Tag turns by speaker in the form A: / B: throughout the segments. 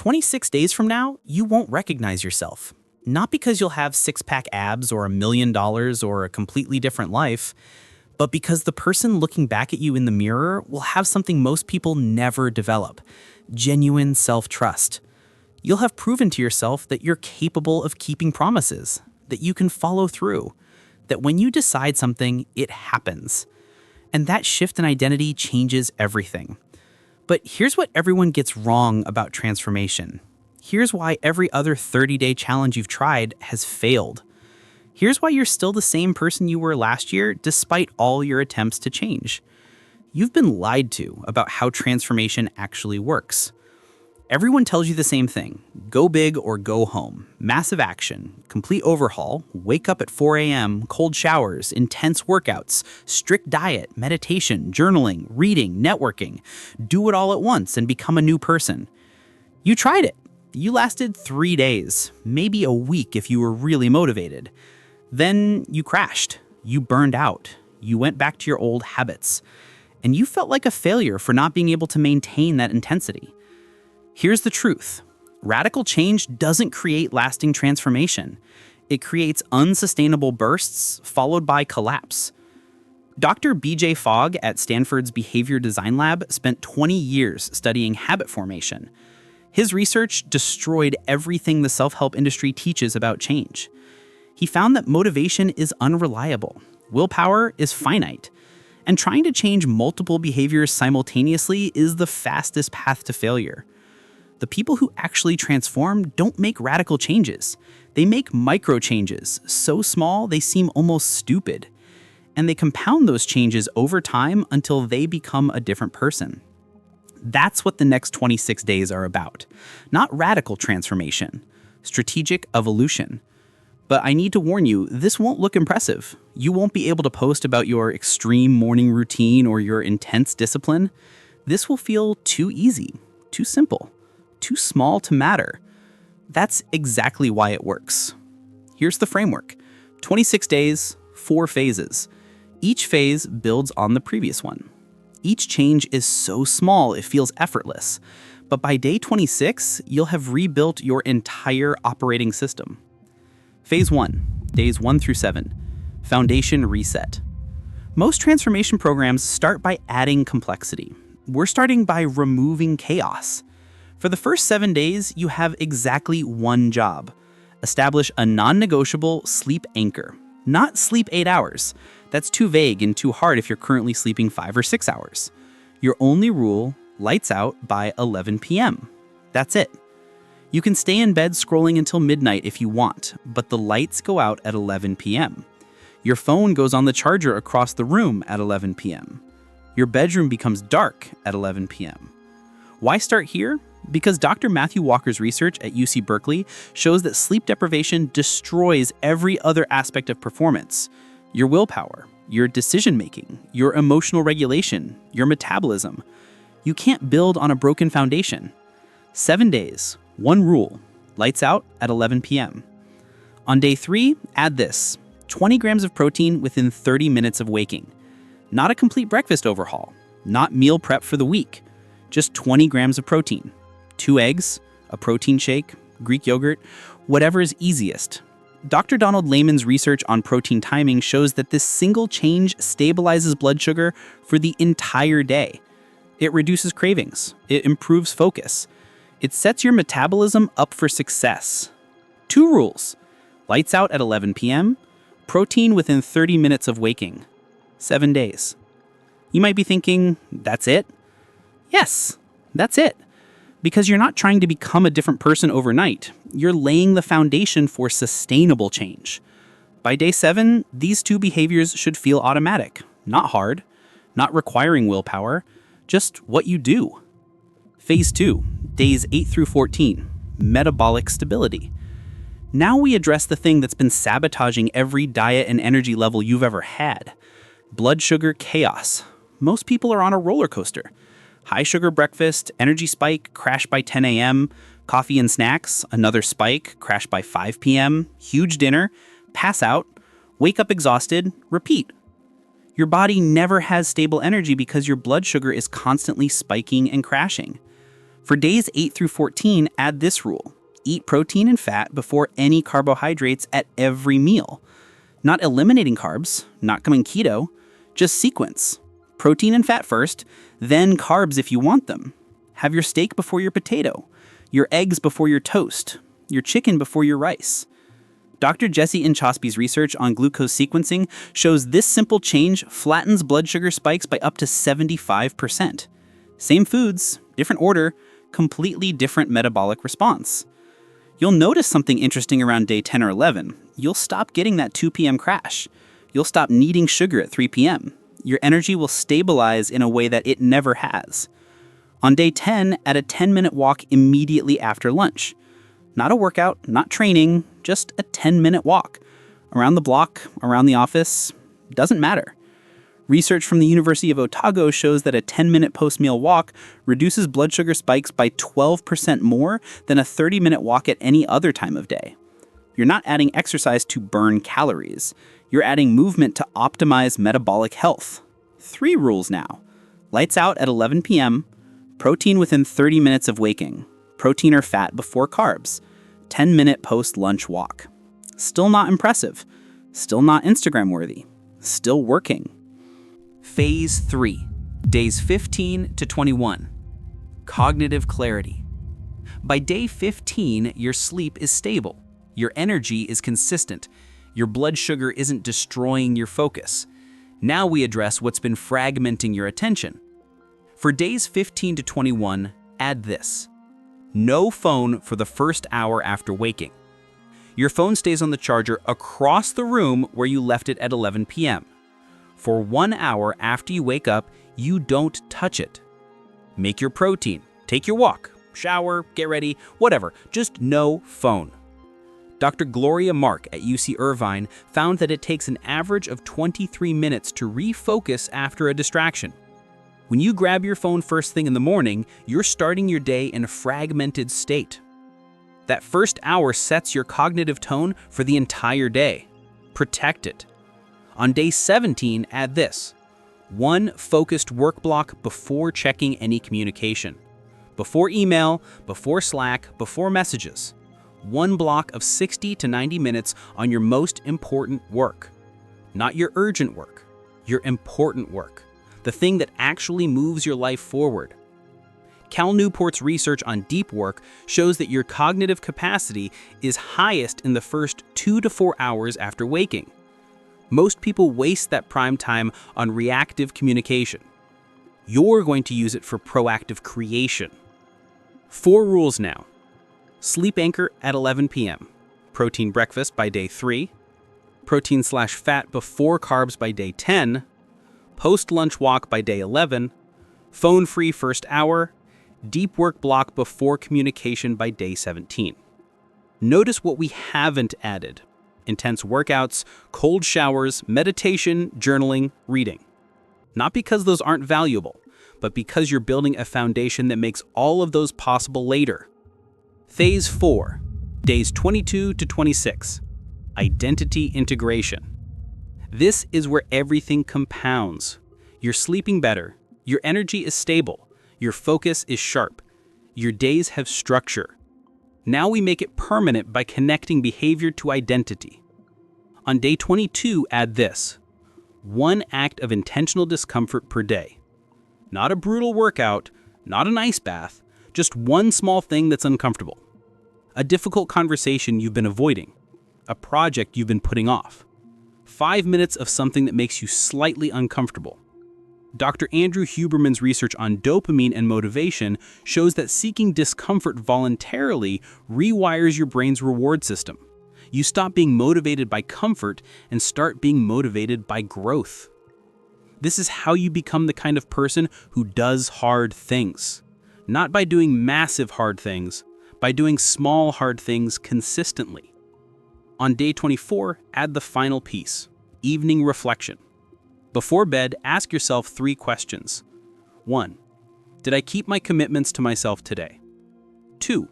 A: 26 days from now, you won't recognize yourself. Not because you'll have six-pack abs or $1 million or a completely different life, but because the person looking back at you in the mirror will have something most people never develop: genuine self-trust. You'll have proven to yourself that you're capable of keeping promises, that you can follow through, that when you decide something, it happens. And that shift in identity changes everything. But here's what everyone gets wrong about transformation. Here's why every other 30-day challenge you've tried has failed. Here's why you're still the same person you were last year despite all your attempts to change. You've been lied to about how transformation actually works. Everyone tells you the same thing: go big or go home, massive action, complete overhaul, wake up at 4 a.m., cold showers, intense workouts, strict diet, meditation, journaling, reading, networking. Do it all at once and become a new person. You tried it. You lasted 3 days, maybe a week if you were really motivated. Then you crashed. You burned out. You went back to your old habits. And you felt like a failure for not being able to maintain that intensity. Here's the truth. Radical change doesn't create lasting transformation. It creates unsustainable bursts followed by collapse. Dr. B.J. Fogg at Stanford's Behavior Design Lab spent 20 years studying habit formation. His research destroyed everything the self-help industry teaches about change. He found that motivation is unreliable, willpower is finite, and trying to change multiple behaviors simultaneously is the fastest path to failure. The people who actually transform don't make radical changes. They make micro changes, so small they seem almost stupid. And they compound those changes over time until they become a different person. That's what the next 26 days are about. Not radical transformation, strategic evolution. But I need to warn you, this won't look impressive. You won't be able to post about your extreme morning routine or your intense discipline. This will feel too easy, too simple, too small to matter. That's exactly why it works. Here's the framework: 26 days, 4 phases. Each phase builds on the previous one. Each change is so small it feels effortless. But by day 26, you'll have rebuilt your entire operating system. Phase 1, days 1 through 7, foundation reset. Most transformation programs start by adding complexity. We're starting by removing chaos. For the first 7 days, you have exactly one job: establish a non-negotiable sleep anchor. Not sleep 8 hours. That's too vague and too hard if you're currently sleeping 5 or 6 hours. Your only rule: lights out by 11 p.m. That's it. You can stay in bed scrolling until midnight if you want, but the lights go out at 11 p.m. Your phone goes on the charger across the room at 11 p.m. Your bedroom becomes dark at 11 p.m. Why start here? Because Dr. Matthew Walker's research at UC Berkeley shows that sleep deprivation destroys every other aspect of performance: your willpower, your decision-making, your emotional regulation, your metabolism. You can't build on a broken foundation. 7 days, one rule: lights out at 11 p.m. On day 3, add this: 20 grams of protein within 30 minutes of waking. Not a complete breakfast overhaul, not meal prep for the week, just 20 grams of protein. 2 eggs, a protein shake, Greek yogurt, whatever is easiest. Dr. Donald Layman's research on protein timing shows that this single change stabilizes blood sugar for the entire day. It reduces cravings. It improves focus. It sets your metabolism up for success. 2 rules: lights out at 11 p.m., protein within 30 minutes of waking. 7 days. You might be thinking, that's it? Yes, that's it. Because you're not trying to become a different person overnight. You're laying the foundation for sustainable change. By day 7, these 2 behaviors should feel automatic, not hard, not requiring willpower, just what you do. Phase 2, days 8 through 14, metabolic stability. Now we address the thing that's been sabotaging every diet and energy level you've ever had: blood sugar chaos. Most people are on a roller coaster. High sugar breakfast, energy spike, crash by 10 a.m., coffee and snacks, another spike, crash by 5 p.m., huge dinner, pass out, wake up exhausted, repeat. Your body never has stable energy because your blood sugar is constantly spiking and crashing. For days 8 through 14, add this rule. Eat protein and fat before any carbohydrates at every meal. Not eliminating carbs, not going keto, just sequence. Protein and fat first, then carbs if you want them. Have your steak before your potato, your eggs before your toast, your chicken before your rice. Dr. Jesse Inchauspy's research on glucose sequencing shows this simple change flattens blood sugar spikes by up to 75%. Same foods, different order, completely different metabolic response. You'll notice something interesting around day 10 or 11. You'll stop getting that 2 p.m. crash. You'll stop needing sugar at 3 p.m. Your energy will stabilize in a way that it never has. On day 10, add a 10-minute walk immediately after lunch. Not a workout, not training, just a 10-minute walk. Around the block, around the office, doesn't matter. Research from the University of Otago shows that a 10-minute post-meal walk reduces blood sugar spikes by 12% more than a 30-minute walk at any other time of day. You're not adding exercise to burn calories. You're adding movement to optimize metabolic health. 3 rules now. Lights out at 11 p.m., protein within 30 minutes of waking, protein or fat before carbs, 10-minute post-lunch walk. Still not impressive. Still not Instagram-worthy. Still working. Phase 3, days 15 to 21. Cognitive clarity. By day 15, your sleep is stable. Your energy is consistent. Your blood sugar isn't destroying your focus. Now we address what's been fragmenting your attention. For days 15 to 21, add this. No phone for the first hour after waking. Your phone stays on the charger across the room where you left it at 11 p.m. For 1 hour after you wake up, you don't touch it. Make your protein, take your walk, shower, get ready, whatever, just no phone. Dr. Gloria Mark at UC Irvine found that it takes an average of 23 minutes to refocus after a distraction. When you grab your phone first thing in the morning, you're starting your day in a fragmented state. That first hour sets your cognitive tone for the entire day. Protect it. On day 17, add this. 1 focused work block before checking any communication. Before email, before Slack, before messages. 1 block of 60 to 90 minutes on your most important work. Not your urgent work, your important work. The thing that actually moves your life forward. Cal Newport's research on deep work shows that your cognitive capacity is highest in the first 2 to 4 hours after waking. Most people waste that prime time on reactive communication. You're going to use it for proactive creation. 4 rules now. Sleep anchor at 11 p.m. Protein breakfast by day 3. Protein/fat before carbs by day 10. Post-lunch walk by day 11. Phone-free first hour. Deep work block before communication by day 17. Notice what we haven't added. Intense workouts, cold showers, meditation, journaling, reading. Not because those aren't valuable, but because you're building a foundation that makes all of those possible later. Phase 4, days 22 to 26. Identity integration. This is where everything compounds. You're sleeping better, your energy is stable, your focus is sharp, your days have structure. Now we make it permanent by connecting behavior to identity. On day 22, add this. 1 act of intentional discomfort per day. Not a brutal workout, not an ice bath, just 1 small thing that's uncomfortable. A difficult conversation you've been avoiding. A project you've been putting off. 5 minutes of something that makes you slightly uncomfortable. Dr. Andrew Huberman's research on dopamine and motivation shows that seeking discomfort voluntarily rewires your brain's reward system. You stop being motivated by comfort and start being motivated by growth. This is how you become the kind of person who does hard things. Not by doing massive hard things, by doing small hard things consistently. On day 24, add the final piece, evening reflection. Before bed, ask yourself 3 questions. 1. Did I keep my commitments to myself today? 2.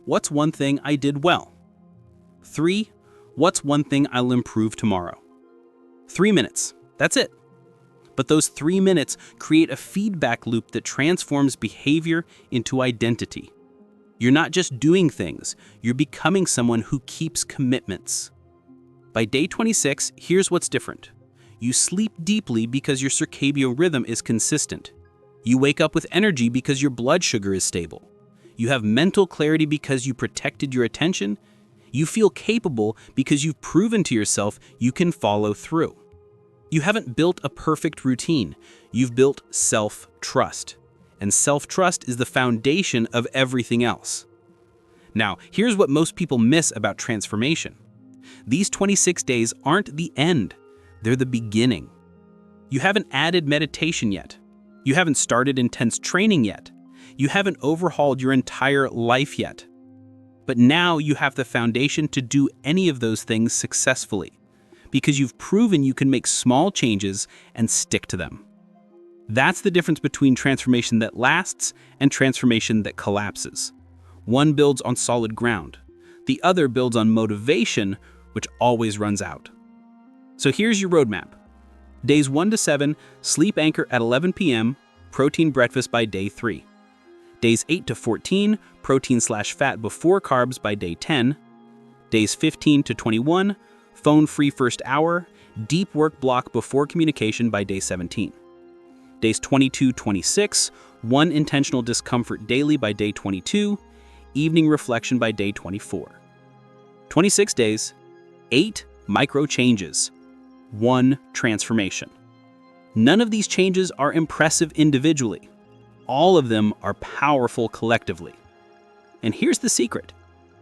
A: What's one thing I did well? 3. What's one thing I'll improve tomorrow? 3 minutes. That's it.
B: But those 3 minutes create a feedback loop that transforms behavior into identity. You're not just doing things, you're becoming someone who keeps commitments. By day 26, here's what's different. You sleep deeply because your circadian rhythm is consistent. You wake up with energy because your blood sugar is stable. You have mental clarity because you protected your attention. You feel capable because you've proven to yourself you can follow through. You haven't built a perfect routine. You've built self-trust. And self-trust is the foundation of everything else. Now, here's what most people miss about transformation. These 26 days aren't the end. They're the beginning. You haven't added meditation yet. You haven't started intense training yet. You haven't overhauled your entire life yet. But now you have the foundation to do any of those things successfully, because you've proven you can make small changes and stick to them. That's the difference between transformation that lasts and transformation that collapses. One builds on solid ground. The other builds on motivation, which always runs out. So here's your roadmap. Days 1 to 7, sleep anchor at 11 p.m., protein breakfast by day 3. Days 8 to 14, protein/fat before carbs by day 10. Days 15 to 21, phone-free first hour, deep work block before communication by day 17. Days 22-26, 1 intentional discomfort daily by day 22, evening reflection by day 24. 26 days, 8 micro changes, 1 transformation. None of these changes are impressive individually. All of them are powerful collectively. And here's the secret.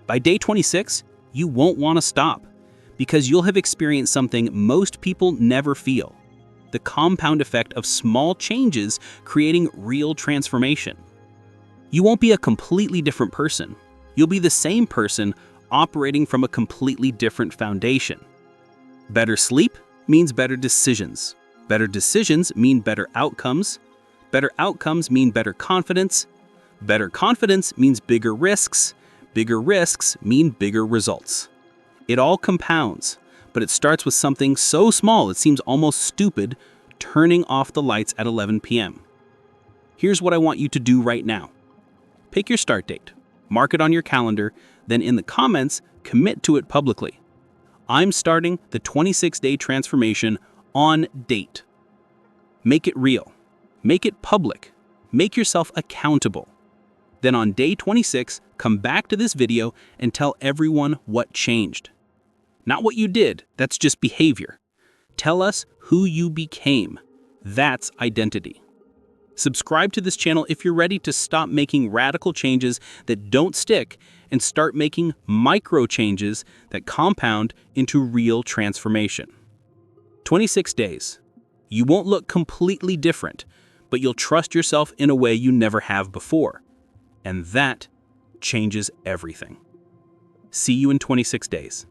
B: By day 26, you won't want to stop, because you'll have experienced something most people never feel: the compound effect of small changes creating real transformation. You won't be a completely different person. You'll be the same person operating from a completely different foundation. Better sleep means better decisions. Better decisions mean better outcomes. Better outcomes mean better confidence. Better confidence means bigger risks. Bigger risks mean bigger results. It all compounds, but it starts with something so small it seems almost stupid: turning off the lights at 11 p.m. Here's what I want you to do right now. Pick your start date, mark it on your calendar, then in the comments, commit to it publicly. I'm starting the 26-day transformation on date. Make it real. Make it public. Make yourself accountable. Then on day 26, come back to this video and tell everyone what changed. Not what you did, that's just behavior. Tell us who you became. That's identity. Subscribe to this channel if you're ready to stop making radical changes that don't stick and start making micro changes that compound into real transformation. 26 days. You won't look completely different, but you'll trust yourself in a way you never have before. And that changes everything. See you in 26 days.